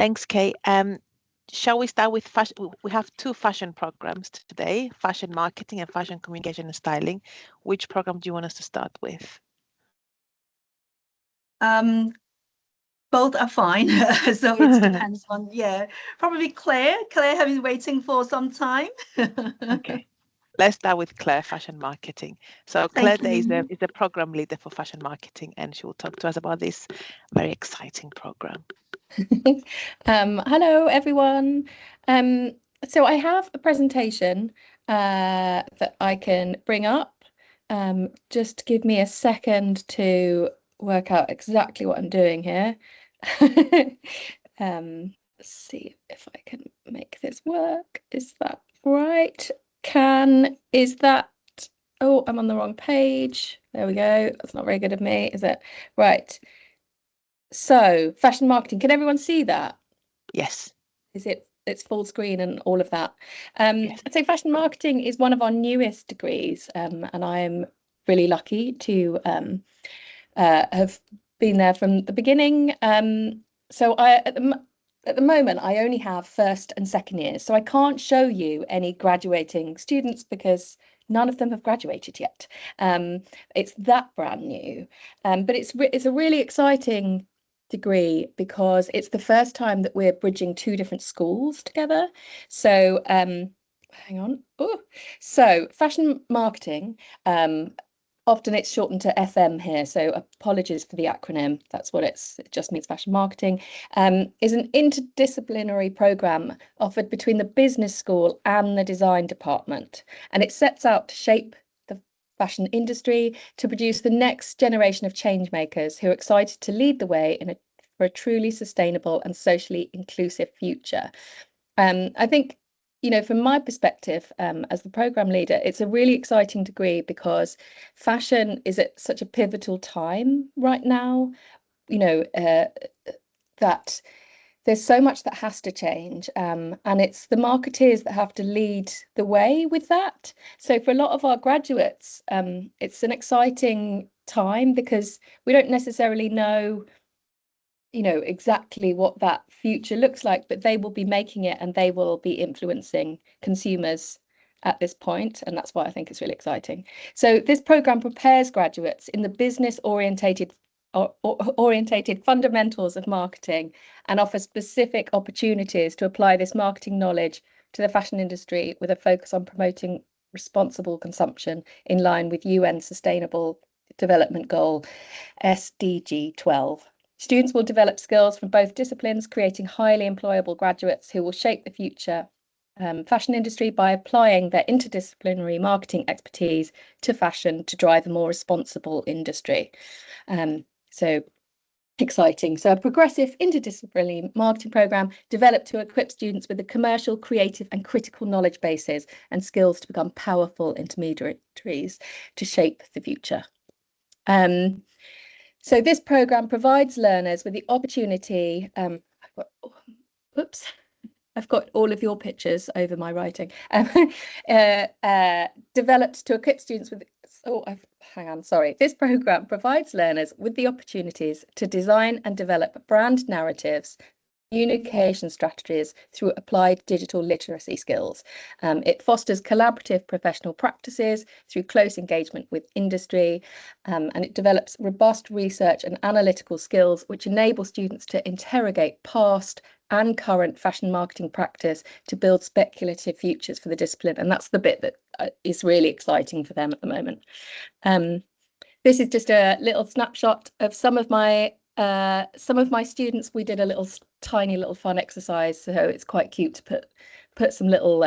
Thanks, Kay. Shall we start with fashion? We have two fashion programs today, fashion marketing and fashion communication and styling. Which program do you want us to start with? Both are fine. So it depends on, probably Claire. Claire has been waiting for some time. Okay. Let's start with Claire, fashion marketing. So Clare Day is the program leader for fashion marketing, and she will talk to us about this very exciting program. Hello, everyone. So I have a presentation that I can bring up. Just give me a second to work out exactly what I'm doing here. Let's see if I can make this work. Is that right? Is that, oh, I'm on the wrong page. There we go. That's not very good of me, is it? Right. So fashion marketing, can everyone see that? Yes. It's full screen and all of that. Yes. So fashion marketing is one of our newest degrees, and I am really lucky to have been there from the beginning. So at the moment, I only have first and second years, so I can't show you any graduating students because none of them have graduated yet. It's that brand new, but it's a really exciting degree because it's the first time that we're bridging two different schools together. So hang on. Oh, so fashion marketing. Often it's shortened to FM here, so apologies for the acronym. That's what it just means, fashion marketing. Is an interdisciplinary program offered between the business school and the design department, and it sets out to shape the fashion industry to produce the next generation of change makers who are excited to lead the way for a truly sustainable and socially inclusive future. I think, from my perspective, as the program leader, it's a really exciting degree because fashion is at such a pivotal time right now, that there's so much that has to change, and it's the marketeers that have to lead the way with that. So for a lot of our graduates, it's an exciting time because we don't necessarily know exactly what that future looks like, but they will be making it and they will be influencing consumers at this point, and that's why I think it's really exciting. So this program prepares graduates in the business orientated fundamentals of marketing and offers specific opportunities to apply this marketing knowledge to the fashion industry with a focus on promoting responsible consumption in line with UN Sustainable Development Goal SDG 12. Students will develop skills from both disciplines, creating highly employable graduates who will shape the future fashion industry by applying their interdisciplinary marketing expertise to fashion to drive a more responsible industry. So exciting. So a progressive interdisciplinary marketing program developed to equip students with the commercial, creative and critical knowledge bases and skills to become powerful intermediaries to shape the future. So this program provides learners with the opportunity, I've got all of your pictures over my writing, developed to equip students with, This program provides learners with the opportunities to design and develop brand narratives, communication strategies through applied digital literacy skills. It fosters collaborative professional practices through close engagement with industry, and it develops robust research and analytical skills which enable students to interrogate past and current fashion marketing practice to build speculative futures for the discipline. And that's the bit that is really exciting for them at the moment. This is just a little snapshot of some of my students. We did a tiny little fun exercise, so it's quite cute to put some little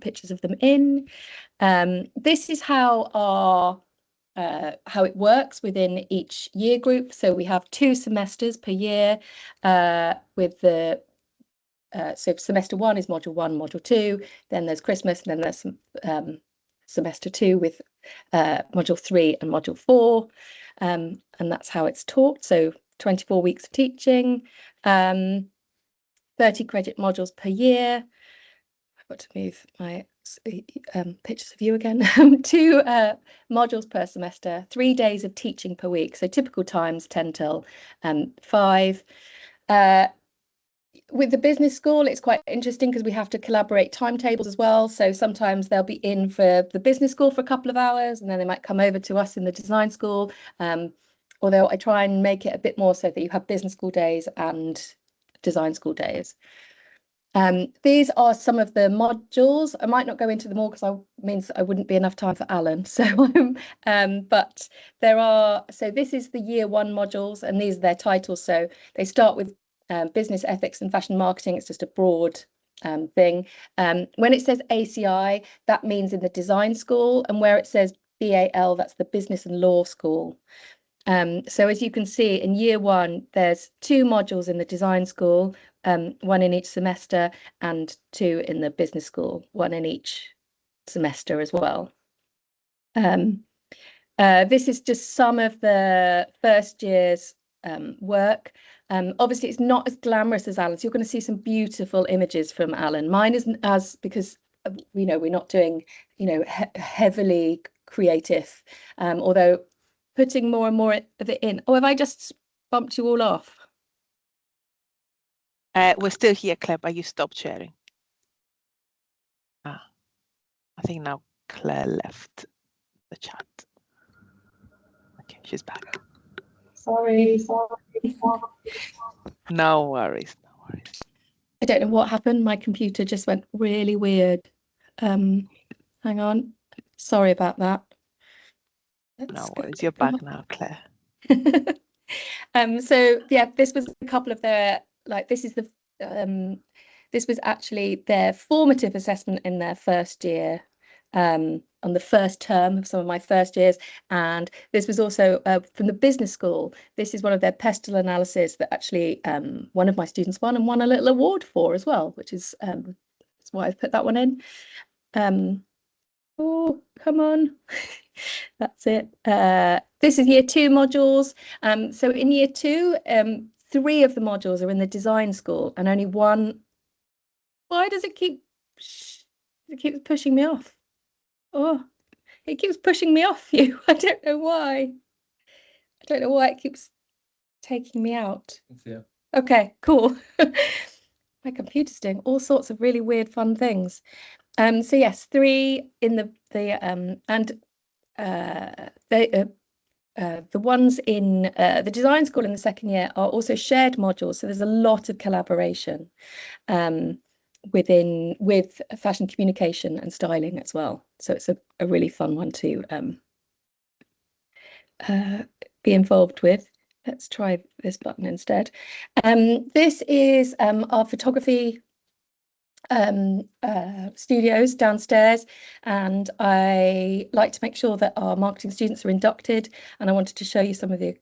pictures of them in. This is how it works within each year group. So we have 2 semesters per year with the so semester 1 is module 1, module 2, then there's Christmas, and then there's semester 2 with module 3 and module 4, and that's how it's taught. So 24 weeks of teaching, 30 credit modules per year. I've got to move my pictures of you again. 2 modules per semester, 3 days of teaching per week. So typical times 10 till 5. with the business school, it's quite interesting because we have to collaborate timetables as well. So sometimes they'll be in for the business school for a couple of hours, and then they might come over to us in the design school. Although I try and make it a bit more so that you have business school days and design school days. These are some of the modules. I might not go into them all because means I wouldn't be enough time for Alan. So, but there are. So this is the year 1 modules, and these are their titles. So they start with business ethics and fashion marketing. It's just a broad thing. When it says ACI, that means in the design school, and where it says BAL, that's the business and law school. So as you can see, in year 1, there's 2 modules in the design school, 1 in each semester, and 2 in the business school, 1 in each semester as well. This is just some of the first year's work. Obviously, it's not as glamorous as Alan's. You're going to see some beautiful images from Alan. Mine isn't as, because we're not doing heavily creative, although putting more and more of it in. Oh, have I just bumped you all off? We're still here, Claire, but you stopped sharing. I think now Claire left the chat. Okay, she's back. Sorry. No worries. I don't know what happened. My computer just went really weird. Hang on. Sorry about that. No worries. You're back now, Claire. So yeah, this was a couple of their, this is the this was actually their formative assessment in their first year, on the first term of some of my first years. And this was also from the business school. This is one of their pestle analysis that actually one of my students won a little award for as well, which is that's why I've put that one in. Oh, come on. That's it. This is year 2 modules. So in year 2, 3 of the modules are in the design school, and only 1. Why does it keeps pushing me off? Oh, it keeps pushing me off you. I don't know why. I don't know why it keeps taking me out. Yeah. Okay, cool. My computer's doing all sorts of really weird, fun things. So yes, 3 in the ones in the design school in the second year are also shared modules. So there's a lot of collaboration with fashion communication and styling as well. So it's a really fun one to be involved with. Let's try this button instead. This is our photography studios downstairs, and I like to make sure that our marketing students are inducted, and I wanted to show you some of the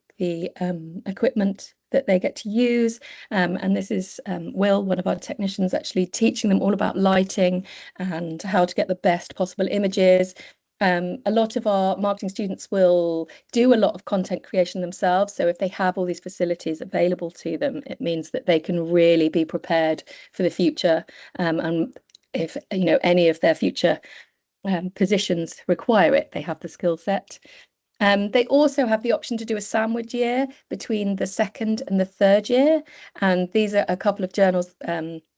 equipment that they get to use, and this is Will, one of our technicians, actually teaching them all about lighting and how to get the best possible images. A lot of our marketing students will do a lot of content creation themselves. So if they have all these facilities available to them, it means that they can really be prepared for the future. And if any of their future positions require it, they have the skill set. They also have the option to do a sandwich year between the second and the third year. And these are a couple of journals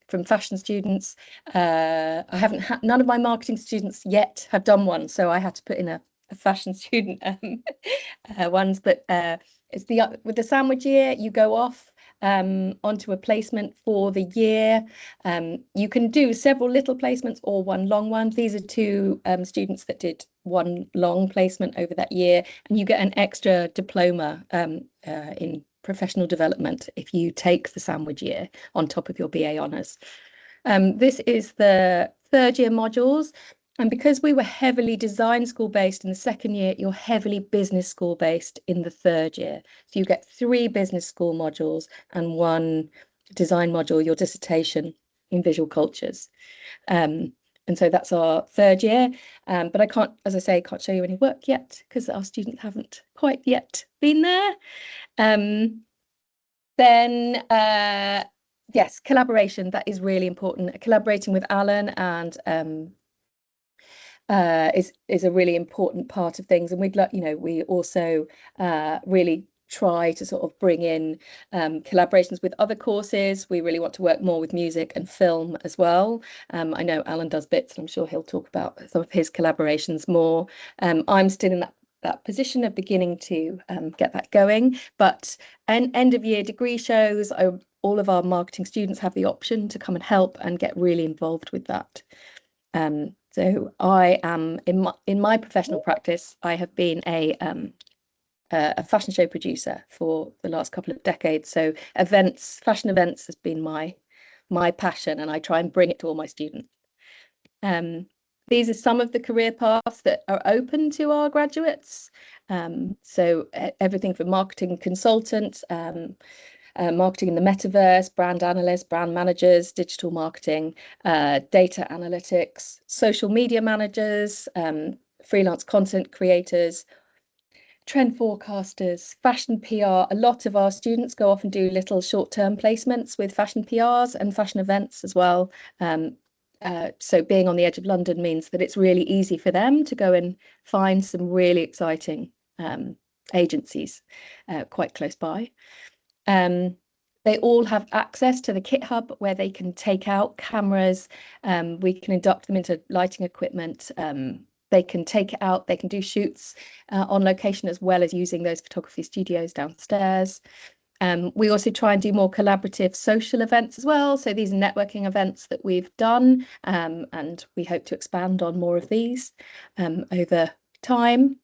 from fashion students. I haven't had, none of my marketing students yet have done one, so I had to put in a fashion student ones. But it's with the sandwich year, you go off onto a placement for the year. You can do several little placements or one long one. These are 2 students that did one long placement over that year, and you get an extra diploma in professional development if you take the sandwich year on top of your BA honours. This is the third year modules, and because we were heavily design school based in the second year, you're heavily business school based in the third year. So you get 3 business school modules and 1 design module, your dissertation in visual cultures. And so that's our third year, but I can't, as I say, can't show you any work yet because our students haven't quite yet been there. Then yes, collaboration, that is really important. Collaborating with Alan and is a really important part of things, and we also really try to sort of bring in collaborations with other courses. We really want to work more with music and film as well. I know Alun does bits, and I'm sure he'll talk about some of his collaborations more. I'm still in that position of beginning to get that going, but end of year degree shows, all of our marketing students have the option to come and help and get really involved with that. So I am in my professional practice, I have been a fashion show producer for the last couple of decades. So fashion events has been my passion, and I try and bring it to all my students. These are some of the career paths that are open to our graduates. So everything from marketing consultants, marketing in the metaverse, brand analysts, brand managers, digital marketing, data analytics, social media managers, freelance content creators, trend forecasters, fashion PR. A lot of our students go off and do little short-term placements with fashion PRs and fashion events as well. So being on the edge of London means that it's really easy for them to go and find some really exciting agencies quite close by. They all have access to the Kit Hub, where they can take out cameras. We can induct them into lighting equipment. They can take it out, they can do shoots on location, as well as using those photography studios downstairs. We also try and do more collaborative social events as well. So these are networking events that we've done, and we hope to expand on more of these over time.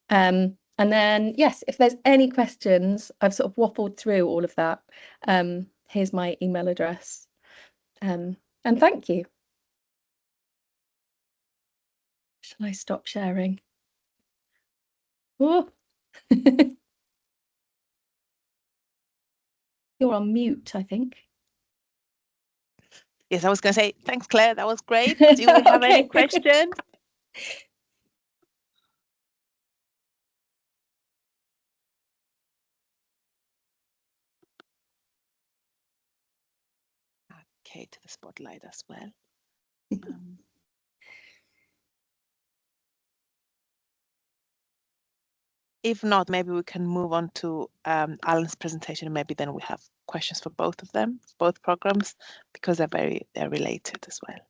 And then, yes, if there's any questions, I've sort of waffled through all of that. Here's my email address. And thank you. Shall I stop sharing? Oh. You're on mute, I think. Yes, I was going to say, thanks, Claire. That was great. Do we have any questions? Okay, to the spotlight as well. If not, maybe we can move on to Alun's presentation, and maybe then we have questions for both of them, both programs, because they're related as well.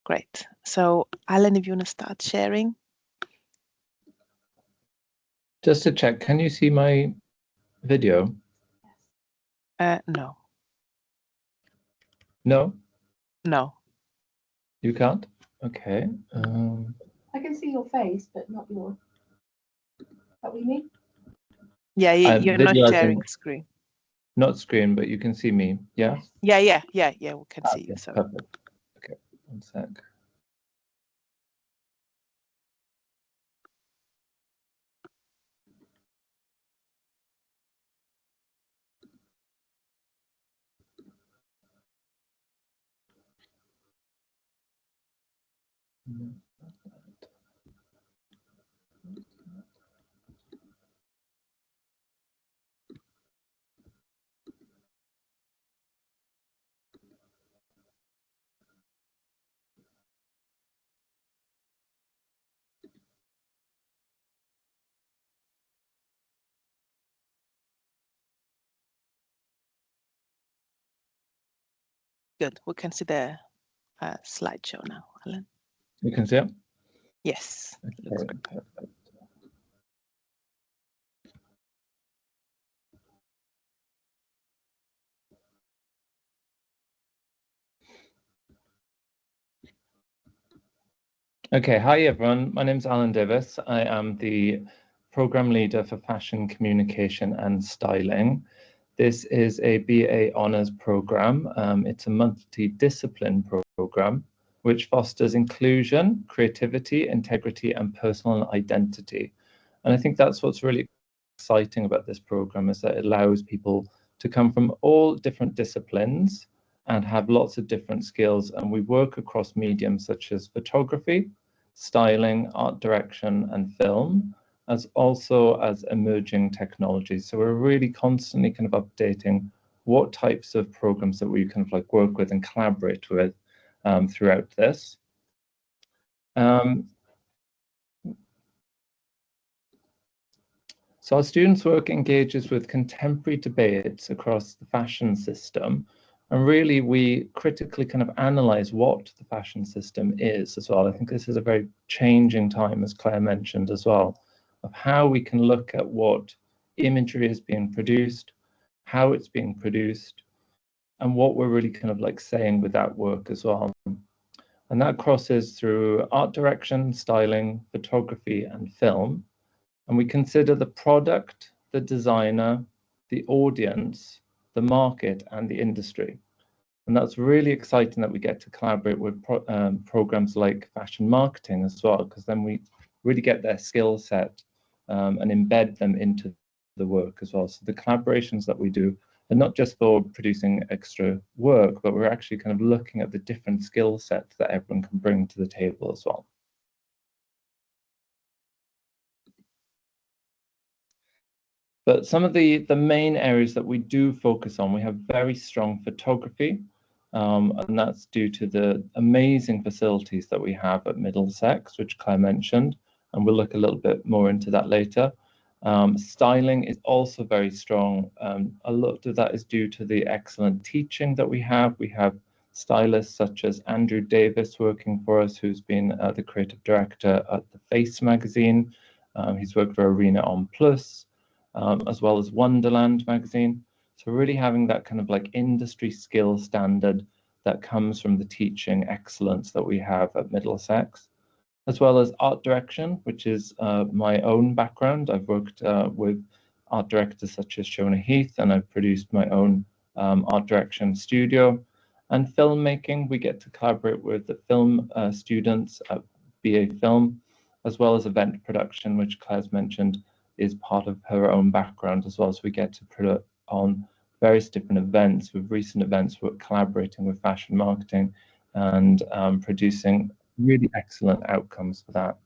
Great. So Alun, if you want to start sharing. Just to check, can you see my video? No. No? No. You can't? Okay. I can see your face, but not your. Is that what you mean? Yeah, you're not sharing screen. Not screen, but you can see me, yeah? Yeah, we can see you. So perfect. Okay, one sec. good. We can see the slideshow now, Alun. You can see it? Yes. Okay, Looks good. perfect. Okay, hi everyone. My name is Alun Davies. I am the program leader for fashion communication and styling. This is a BA honours program. It's a multi-discipline program which fosters inclusion, creativity, integrity, and personal identity. And I think that's what's really exciting about this program, is that it allows people to come from all different disciplines and have lots of different skills. And we work across mediums such as photography, styling, art direction, and film, as also as emerging technologies. So we're really constantly kind of updating what types of programs that we kind of like work with and collaborate with throughout this. So our students' work engages with contemporary debates across the fashion system. And really, we critically kind of analyze what the fashion system is as well. I think this is a very changing time, as Claire mentioned as well, of how we can look at what imagery is being produced, how it's being produced, and what we're really kind of like saying with that work as well. And that crosses through art direction, styling, photography, and film. And we consider the product, the designer, the audience, the market, and the industry. And that's really exciting that we get to collaborate with programs like fashion marketing as well, because then we really get their skill set and embed them into the work as well. So the collaborations that we do are not just for producing extra work, but we're actually kind of looking at the different skill sets that everyone can bring to the table as well. But some of the main areas that we do focus on, we have very strong photography, and that's due to the amazing facilities that we have at Middlesex, which Claire mentioned, and we'll look a little bit more into that later. Styling is also very strong. A lot of that is due to the excellent teaching that we have. We have stylists such as Alun Davies working for us, who's been the creative director at the Face magazine. He's worked for Arena On Plus, as well as Wonderland magazine. So really having that kind of like industry skill standard that comes from the teaching excellence that we have at Middlesex, as well as art direction, which is my own background. I've worked with art directors such as Shona Heath, and I've produced my own art direction studio. And filmmaking, we get to collaborate with the film students at BA Film, as well as event production, which Claire's mentioned is part of her own background as well. So we get to put on various different events. With recent events, we're collaborating with fashion marketing and producing really excellent outcomes for that.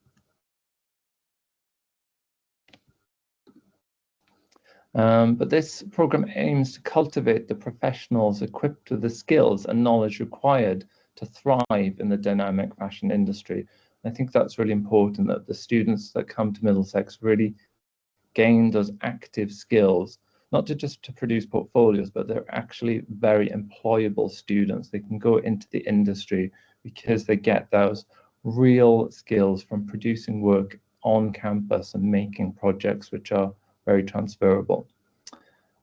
But this program aims to cultivate the professionals equipped with the skills and knowledge required to thrive in the dynamic fashion industry. I think that's really important, that the students that come to Middlesex really gain those active skills, not just to produce portfolios, but they're actually very employable students. They can go into the industry because they get those real skills from producing work on campus and making projects which are very transferable.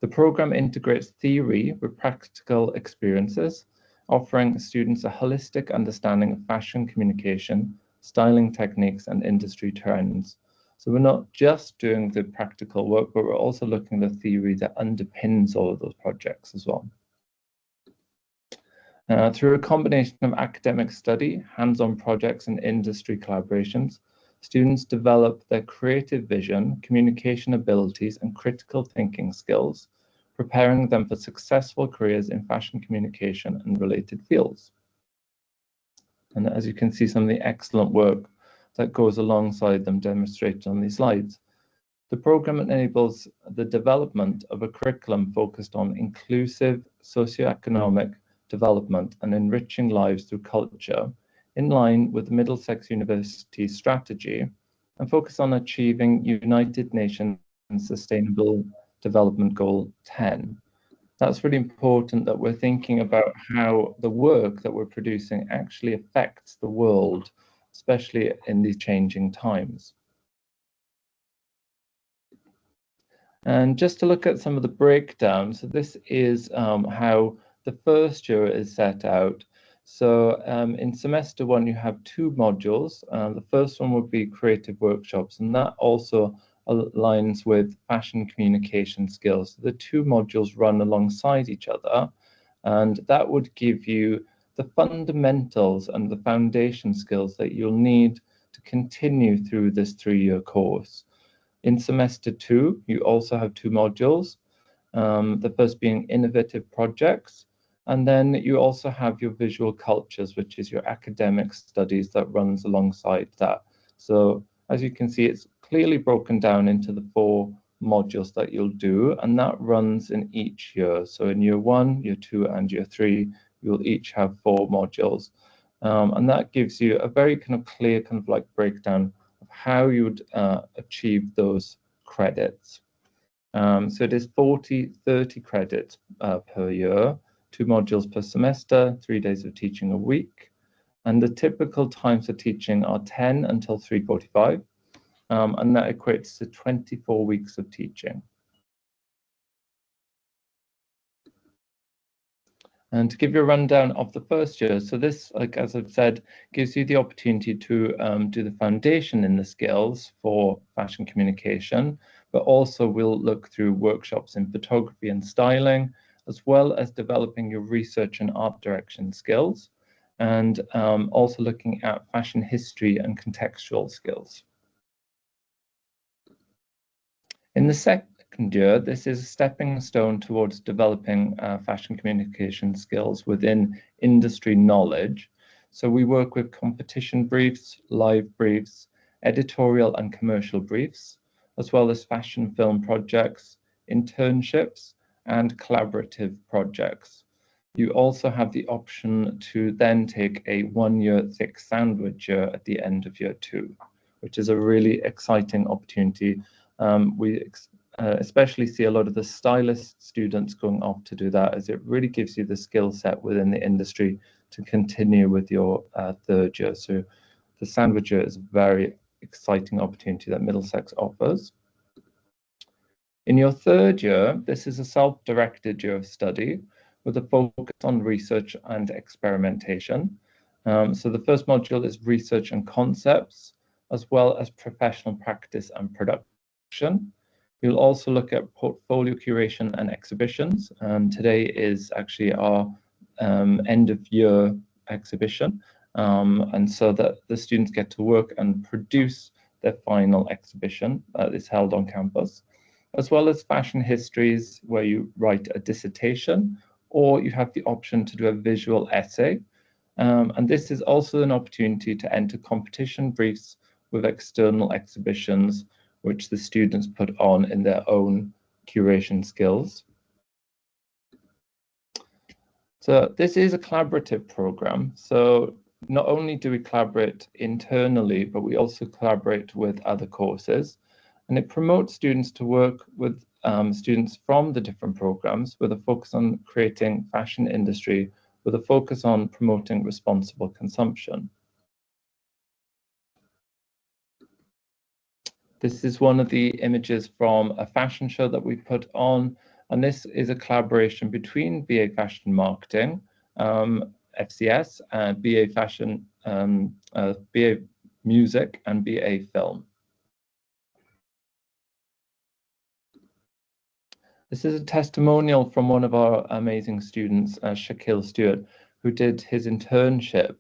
The program integrates theory with practical experiences, offering students a holistic understanding of fashion communication, styling techniques, and industry trends. So we're not just doing the practical work, but we're also looking at the theory that underpins all of those projects as well. Through a combination of academic study, hands-on projects, and industry collaborations, students develop their creative vision, communication abilities, and critical thinking skills, preparing them for successful careers in fashion communication and related fields. And as you can see, some of the excellent work that goes alongside them demonstrated on these slides. The program enables the development of a curriculum focused on inclusive socioeconomic development and enriching lives through culture, in line with the Middlesex University strategy, and focus on achieving United Nations Sustainable Development Goal 10. That's really important, that we're thinking about how the work that we're producing actually affects the world, especially in these changing times. And just to look at some of the breakdown, so this is how the first year is set out. So in semester one, you have 2 modules. The first one would be creative workshops, and that also aligns with fashion communication skills. The 2 modules run alongside each other, and that would give you the fundamentals and the foundation skills that you'll need to continue through this 3-year course. In semester 2, you also have 2 modules, the first being innovative projects, and then you also have your visual cultures, which is your academic studies that runs alongside that. So as you can see, it's clearly broken down into the 4 modules that you'll do, and that runs in each year. So in year 1, year 2, and year 3, you'll each have 4 modules. And that gives you a very kind of clear kind of like breakdown of how you would achieve those credits. So it is 30 credits per year, 2 modules per semester, 3 days of teaching a week. And the typical times for teaching are 10 until 3:45, and that equates to 24 weeks of teaching. And to give you a rundown of the first year, so this, like as I've said, gives you the opportunity to do the foundation in the skills for fashion communication, but also we'll look through workshops in photography and styling, as well as developing your research and art direction skills, and also looking at fashion history and contextual skills. In the second year, this is a stepping stone towards developing fashion communication skills within industry knowledge. So we work with competition briefs, live briefs, editorial and commercial briefs, as well as fashion film projects, internships, and collaborative projects. You also have the option to then take a 1-year thick sandwich year at the end of year 2, which is a really exciting opportunity. We especially see a lot of the stylist students going off to do that, as it really gives you the skill set within the industry to continue with your 3rd year. So the sandwich year is a very exciting opportunity that Middlesex offers. In your 3rd year, this is a self-directed year of study with a focus on research and experimentation. So the first module is research and concepts, as well as professional practice and production. We'll also look at portfolio curation and exhibitions, and today is actually our end of year exhibition, and so that the students get to work and produce their final exhibition that is held on campus, as well as fashion histories where you write a dissertation, or you have the option to do a visual essay. And this is also an opportunity to enter competition briefs with external exhibitions, which the students put on in their own curation skills. So this is a collaborative program. So not only do we collaborate internally, but we also collaborate with other courses. And it promotes students to work with students from the different programs with a focus on creating fashion industry, with a focus on promoting responsible consumption. This is one of the images from a fashion show that we put on, and this is a collaboration between BA Fashion Marketing, FCS, and BA Fashion, BA Music, and BA Film. This is a testimonial from one of our amazing students, Shaquille Stewart, who did his internship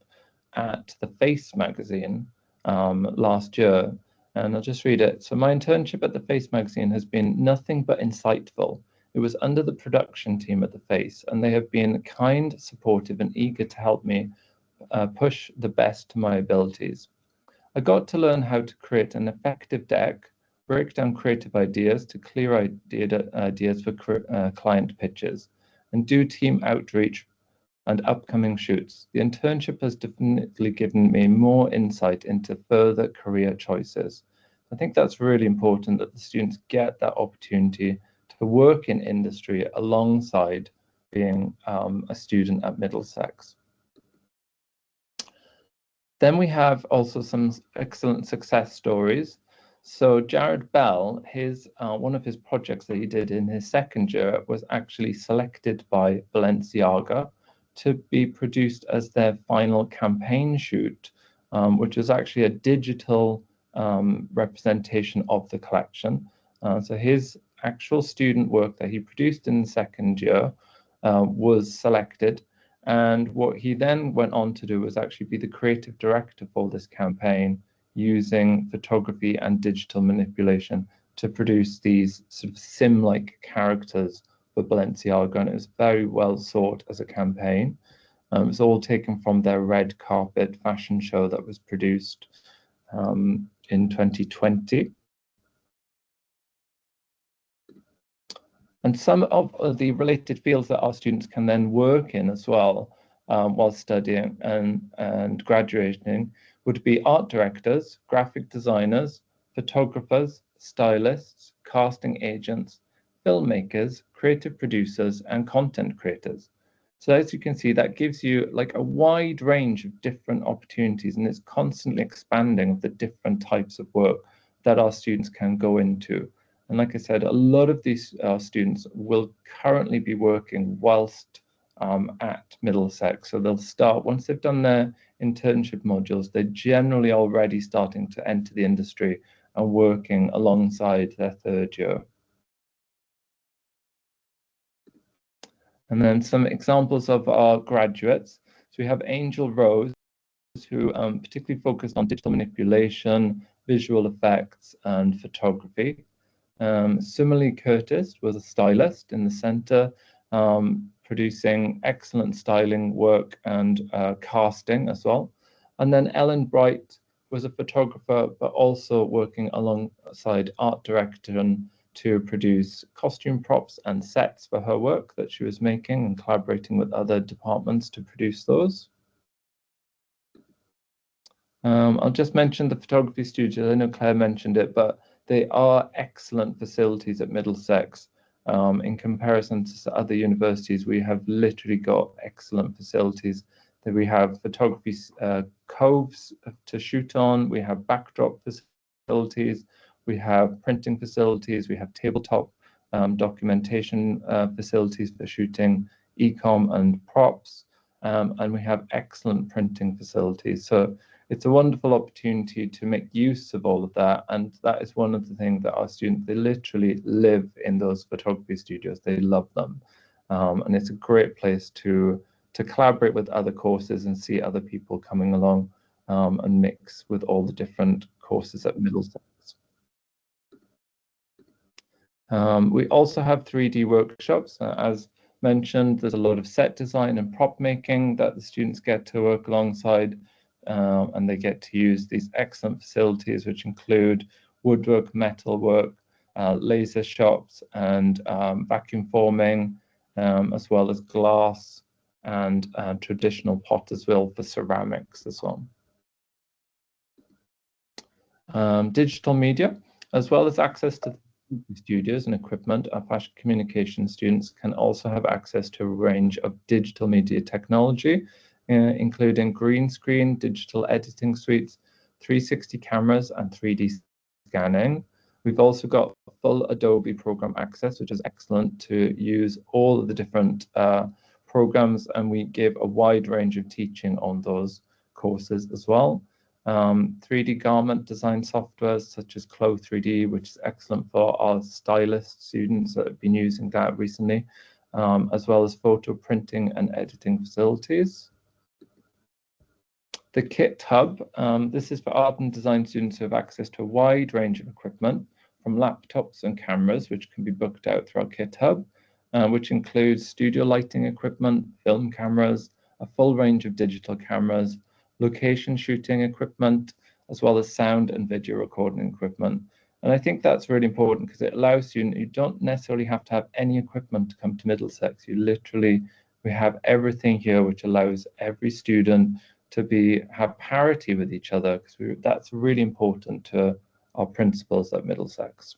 at the Face magazine last year. And I'll just read it. So my internship at the Face magazine has been nothing but insightful. It was under the production team at the Face, and they have been kind, supportive, and eager to help me push the best to my abilities. I got to learn how to create an effective deck, break down creative ideas to clear ideas for client pitches, and do team outreach and upcoming shoots. The internship has definitely given me more insight into further career choices. I think that's really important, that the students get that opportunity to work in industry alongside being a student at Middlesex. Then we have also some excellent success stories. So Jared Bell, one of his projects that he did in his 2nd year was actually selected by Balenciaga to be produced as their final campaign shoot, which was actually a digital representation of the collection. So his actual student work that he produced in the 2nd year was selected. And what he then went on to do was actually be the creative director for this campaign, using photography and digital manipulation to produce these sort of sim-like characters for Balenciaga, and it was very well sought as a campaign. It was all taken from their red carpet fashion show that was produced in 2020. And some of the related fields that our students can then work in as well while studying and graduating would be art directors, graphic designers, photographers, stylists, casting agents, filmmakers, creative producers, and content creators. So as you can see, that gives you like a wide range of different opportunities, and it's constantly expanding of the different types of work that our students can go into. And like I said, a lot of these students will currently be working whilst at Middlesex. So they'll start, once they've done their internship modules, they're generally already starting to enter the industry and working alongside their third year. And then some examples of our graduates. So we have Angel Rose, who particularly focused on digital manipulation, visual effects, and photography. Similarly, Curtis was a stylist in the centre, producing excellent styling work and casting as well. And then Ellen Bright was a photographer, but also working alongside art director to produce costume props and sets for her work that she was making and collaborating with other departments to produce those. I'll just mention the photography studios. I know Claire mentioned it, but they are excellent facilities at Middlesex. In comparison to other universities, we have literally got excellent facilities. That we have photography coves to shoot on, we have backdrop facilities, we have printing facilities, we have tabletop documentation facilities for shooting e-com and props, and we have excellent printing facilities. So it's a wonderful opportunity to make use of all of that, and that is one of the things that our students, they literally live in those photography studios. They love them, and it's a great place to collaborate with other courses and see other people coming along and mix with all the different courses at Middlesex. We also have 3D workshops. As mentioned, there's a lot of set design and prop making that the students get to work alongside, and they get to use these excellent facilities, which include woodwork, metalwork, laser shops, and vacuum forming, as well as glass and traditional pot as well for ceramics as well. Digital media, as well as access to studios and equipment, our fashion communication students can also have access to a range of digital media technology, including green screen, digital editing suites, 360 cameras, and 3D scanning. We've also got full Adobe program access, which is excellent to use all of the different programs, and we give a wide range of teaching on those courses as well. 3D garment design software such as Clo 3D, which is excellent for our stylist students that have been using that recently, as well as photo printing and editing facilities. The Kit Hub, this is for art and design students who have access to a wide range of equipment, from laptops and cameras, which can be booked out through our Kit Hub, which includes studio lighting equipment, film cameras, a full range of digital cameras, location shooting equipment, as well as sound and video recording equipment. And I think that's really important because it allows students, you don't necessarily have to have any equipment to come to Middlesex. You literally, we have everything here, which allows every student to have parity with each other, because that's really important to our principals at Middlesex.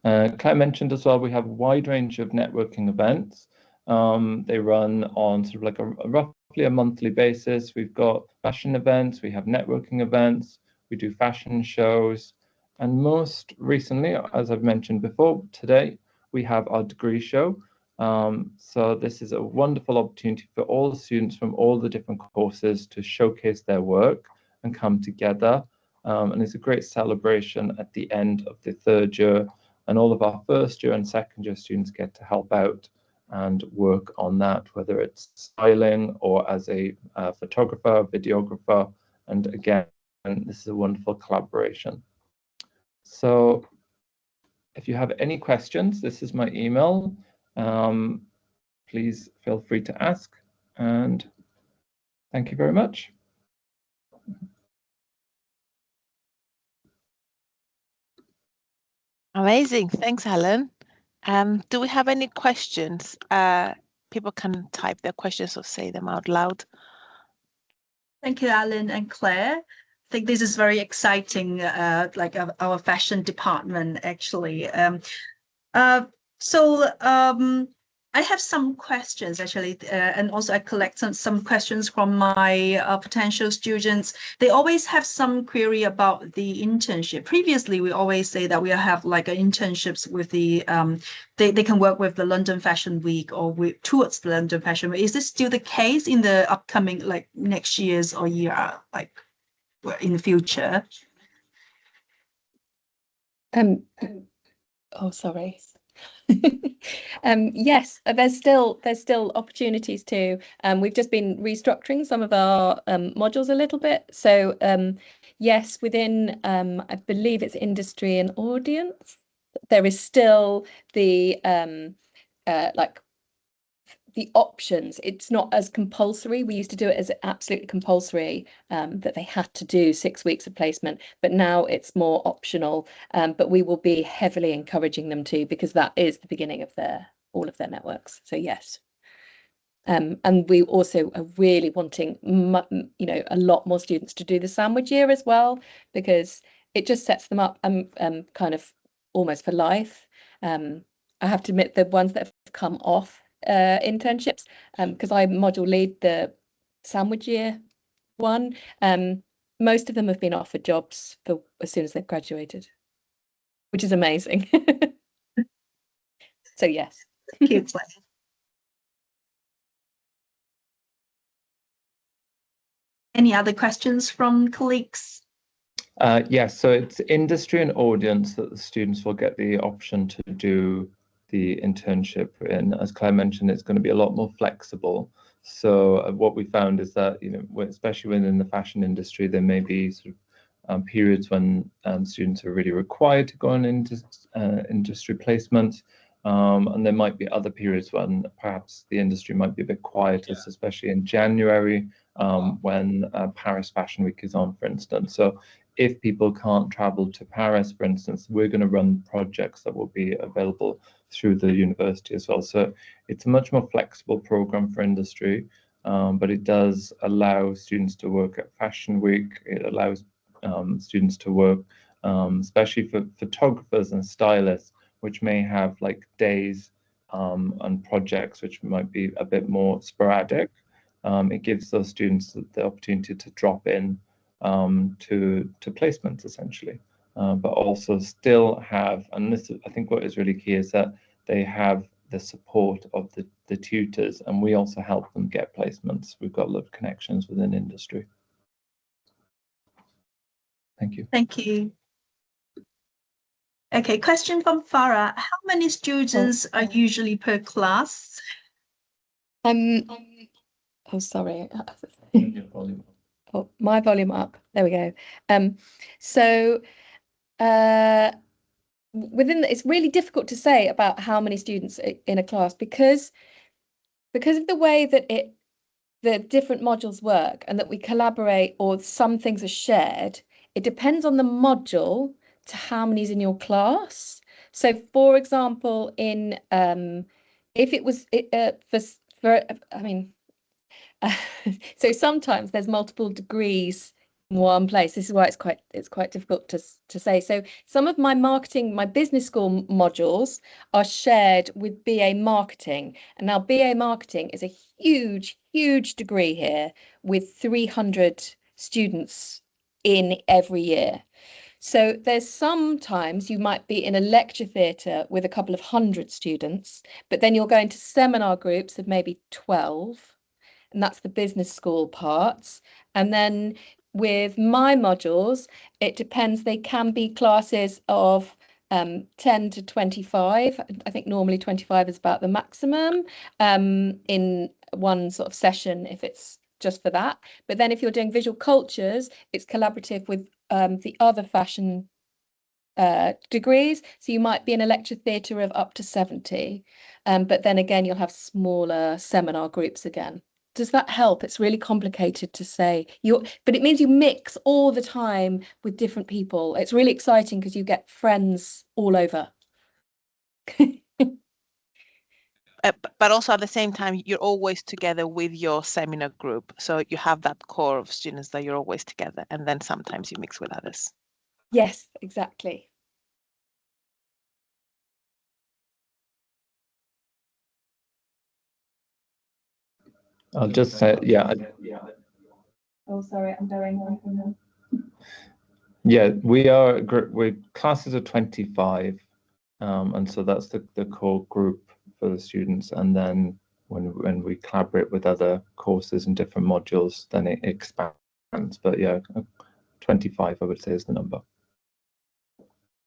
Claire mentioned as well, we have a wide range of networking events. They run on sort of like a roughly a monthly basis. We've got fashion events, we have networking events, we do fashion shows, and most recently, as I've mentioned before, today we have our degree show. So this is a wonderful opportunity for all the students from all the different courses to showcase their work and come together. And it's a great celebration at the end of the third year, and all of our first year and second year students get to help out and work on that, whether it's styling or as a photographer, videographer, and again, this is a wonderful collaboration. So if you have any questions, this is my email. Please feel free to ask, and thank you very much. Amazing. Thanks, Alan. Do we have any questions? People can type their questions or say them out loud. Thank you, Alan and Claire. think this is very exciting, like our fashion department, actually. I have some questions, actually, and also I collect some questions from my potential students. They always have some query about the internship. Previously, we always say that we have like internships with the, they can work with the London Fashion Week or towards the London Fashion Week. Is this still the case in the upcoming, like next year's or year, like in the future? Oh, sorry. Yes, there's still opportunities too. We've just been restructuring some of our modules a little bit. So yes, within I believe it's industry and audience, there is still the like the options. It's not as compulsory. We used to do it as absolutely compulsory, that they had to do 6 weeks of placement, but now it's more optional. But we will be heavily encouraging them to, because that is the beginning of all of their networks. So yes. And we also are really wanting, a lot more students to do the sandwich year as well, because it just sets them up kind of almost for life. I have to admit, the ones that have come off internships, because I module lead the sandwich year one, most of them have been offered jobs for as soon as they've graduated, which is amazing. So yes. Thank you, Claire. Any other questions from colleagues? Yes, so it's industry and audience that the students will get the option to do the internship in. As Claire mentioned, it's going to be a lot more flexible. So what we found is that, especially within the fashion industry, there may be sort of periods when students are really required to go on into industry placement. And there might be other periods when perhaps the industry might be a bit quieter, especially in January, when Paris Fashion Week is on, for instance. So if people can't travel to Paris, for instance, we're going to run projects that will be available through the university as well. So it's a much more flexible program for industry, but it does allow students to work at Fashion Week. It allows students to work, especially for photographers and stylists, which may have like days and projects which might be a bit more sporadic. It gives those students the opportunity to drop in to placements, essentially, but also still have, and this I think what is really key is that they have the support of the tutors, and we also help them get placements. We've got a lot of connections within industry. Thank you. Thank you. Okay, question from Farah. How many students are usually per class? Oh, sorry. Oh, my volume up. There we go. So it's really difficult to say about how many students in a class, because of the way that the different modules work and that we collaborate, or some things are shared. It depends on the module to how many is in your class. So for example, in if it was so sometimes there's multiple degrees in one place. This is why it's quite difficult to say. So some of my business school modules are shared with BA Marketing. And now BA Marketing is a huge degree here with 300 students in every year. So there's sometimes you might be in a lecture theatre with a couple of hundred students, but then you're going to seminar groups of maybe 12. And that's the business school parts. And then with my modules, it depends. They can be classes of 10 to 25. I think normally 25 is about the maximum in one sort of session, if it's just for that. But then if you're doing visual cultures, it's collaborative with the other fashion degrees. So you might be in a lecture theatre of up to 70. But then again, you'll have smaller seminar groups again. Does that help? It's really complicated to say. But it means you mix all the time with different people. It's really exciting because you get friends all over. But also at the same time, you're always together with your seminar group. So you have that core of students that you're always together, and then sometimes you mix with others. Yes, exactly. I'll just say, yeah. Oh, sorry, I'm going. Yeah, we're classes of 25, and so that's the core group for the students. And then when we collaborate with other courses and different modules, then it expands. But yeah, 25, I would say, is the number.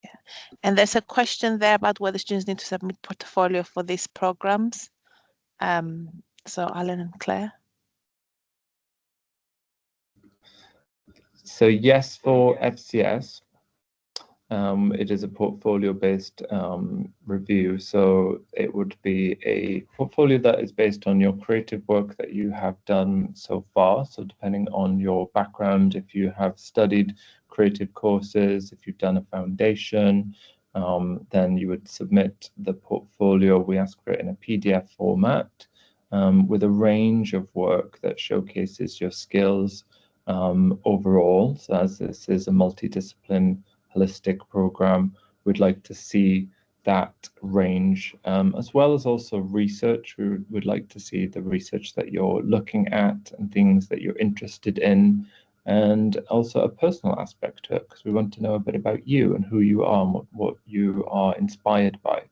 Yeah, and there's a question there about whether students need to submit portfolio for these programs. So Alun and Claire. So yes, for FCS, it is a portfolio-based review. So it would be a portfolio that is based on your creative work that you have done so far. So depending on your background, if you have studied creative courses, if you've done a foundation, then you would submit the portfolio. We ask for it in a PDF format with a range of work that showcases your skills overall. So as this is a multidiscipline holistic program, we'd like to see that range, as well as also research. We would like to see the research that you're looking at and things that you're interested in, and also a personal aspect to it, because we want to know a bit about you and who you are and what you are inspired by.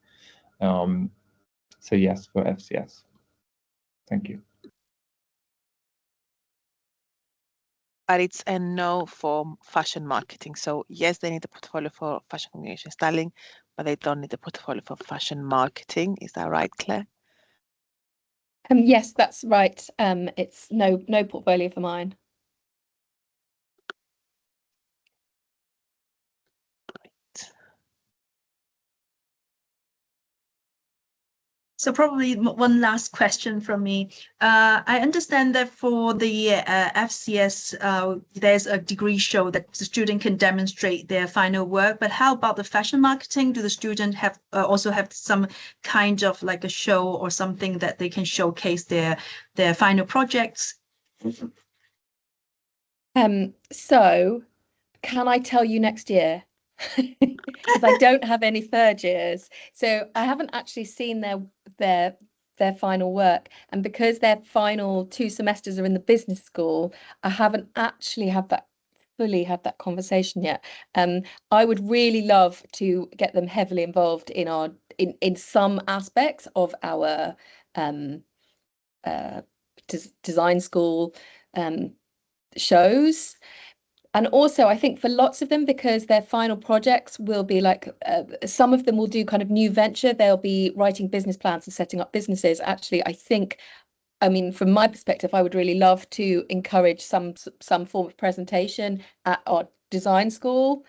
So yes, for FCS. Thank you. But it's a no for fashion marketing. So yes, they need a portfolio for fashion communication styling, but they don't need a portfolio for fashion marketing. Is that right, Claire? Yes, that's right. It's no portfolio for mine. So probably one last question from me. I understand that for the FCS, there's a degree show that the student can demonstrate their final work. But how about the fashion marketing? Do the student have also have some kind of like a show or something that they can showcase their final projects? So can I tell you next year? Because I don't have any third years, so I haven't actually seen their final work, and because their final 2 semesters are in the business school, I haven't actually fully had that conversation yet. I would really love to get them heavily involved in our in some aspects of our design school shows. And also, I think for lots of them, because their final projects will be like, some of them will do kind of new venture. They'll be writing business plans and setting up businesses. Actually, I mean, from my perspective, I would really love to encourage some form of presentation at our design school,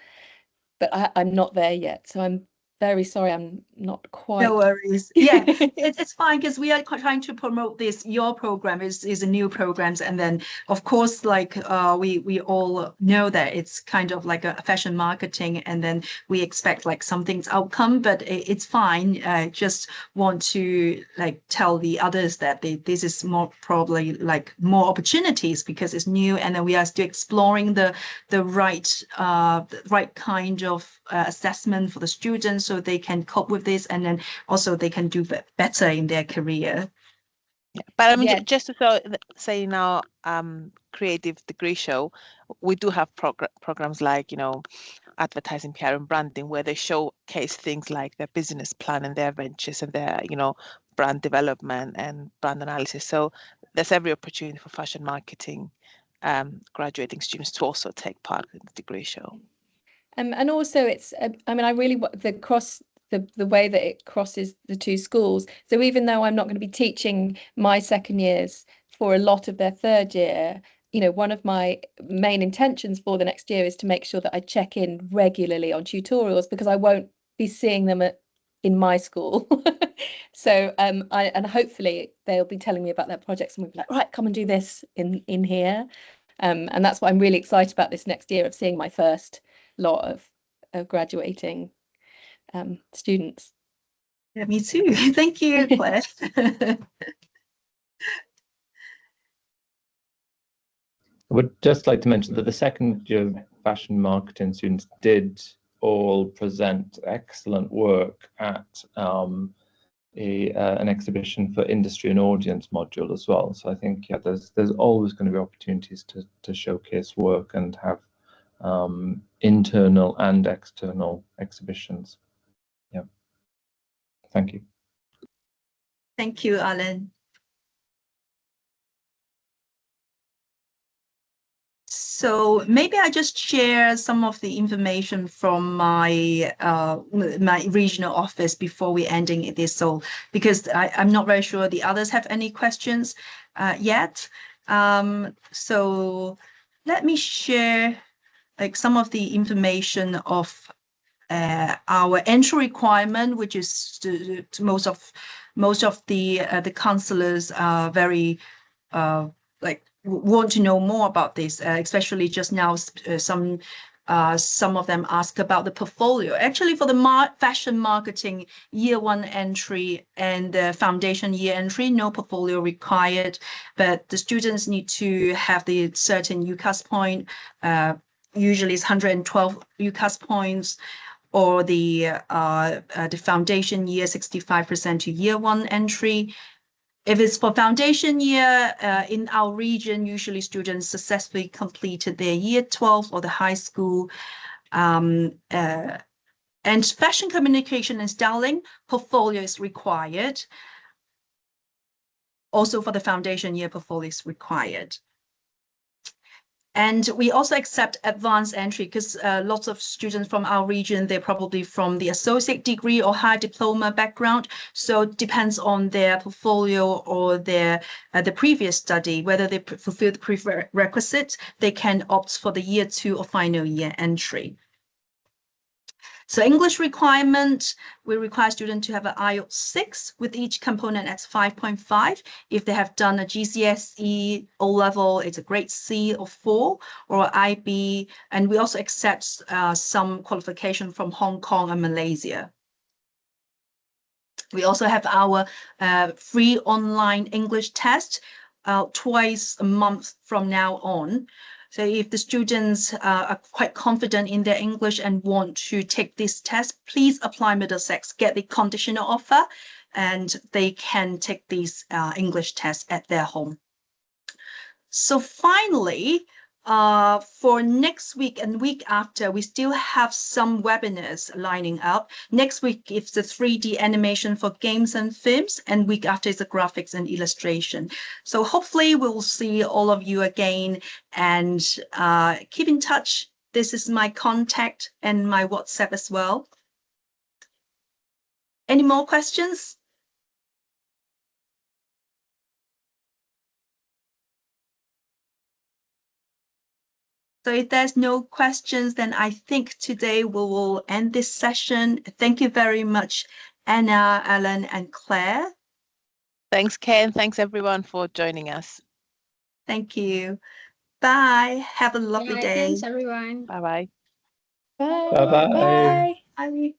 but I'm not there yet. So I'm very sorry, I'm not quite. No worries. Yeah, it's fine, because we are trying to promote this. Your program is a new programs, and then of course, like we all know that it's kind of like a fashion marketing, and then we expect like something's outcome, but it's fine. I just want to like tell the others that this is more probably like more opportunities because it's new, and then we are still exploring the right kind of assessment for the students so they can cope with this, and then also they can do better in their career. Yeah, but I mean, Yeah. just to say in our creative degree show, we do have programs like, advertising, PR, and branding, where they showcase things like their business plan and their ventures and their, brand development and brand analysis. So there's every opportunity for fashion marketing graduating students to also take part in the degree show. And also it's, I mean, I really want the way that it crosses the 2 schools. So even though I'm not going to be teaching my second years for a lot of their third year, one of my main intentions for the next year is to make sure that I check in regularly on tutorials, because I won't be seeing them in my school. So and hopefully they'll be telling me about their projects, and we'll be like, right, come and do this in here. And that's what I'm really excited about this next year, of seeing my first lot of graduating students. Yeah, me too. Thank you, Claire. I would just like to mention that the second year fashion marketing students did all present excellent work at an exhibition for industry and audience module as well. So I think there's always going to be opportunities to showcase work and have internal and external exhibitions. Yeah. Thank you. Thank you, Alun. So maybe I just share some of the information from my my regional office before we ending this. So because I'm not very sure the others have any questions yet. So let me share like some of the information of our entry requirement, which is to most of the counselors are very like want to know more about this, especially just now some of them ask about the portfolio. Actually, for the fashion marketing year 1 entry and the foundation year entry, no portfolio required, but the students need to have the certain UCAS point, usually it's 112 UCAS points, or the foundation year 65% to year 1 entry. If it's for foundation year, in our region, usually students successfully completed their year 12 or the high school. And fashion communication and styling portfolio is required. Also for the foundation year, portfolio is required. And we also accept advanced entry because lots of students from our region, they're probably from the associate degree or high diploma background. So it depends on their portfolio or their the previous study, whether they fulfill the prerequisites, they can opt for the year 2 or final year entry. So English requirement, we require students to have an IELTS 6 with each component at 5.5. If they have done a GCSE O-level, it's a grade C or 4 or IB. And we also accept some qualification from Hong Kong and Malaysia. We also have our free online English test twice a month from now on. So if the students are quite confident in their English and want to take this test, please apply Middlesex, get the conditional offer, and they can take these English tests at their home. So finally, for next week and week after, we still have some webinars lining up. Next week, it's the 3D animation for games and films, and week after is the graphics and illustration. So hopefully we'll see all of you again, and keep in touch. This is my contact and my WhatsApp as well. Any more questions? So if there's no questions, then I think today we will end this session. Thank you very much, Anna, Alun, and Claire. Thanks, Ken. Thanks, everyone, for joining us. Thank you. Bye. Have a lovely day. Thanks, everyone. Bye-bye. Bye. Bye-bye. Bye. Bye.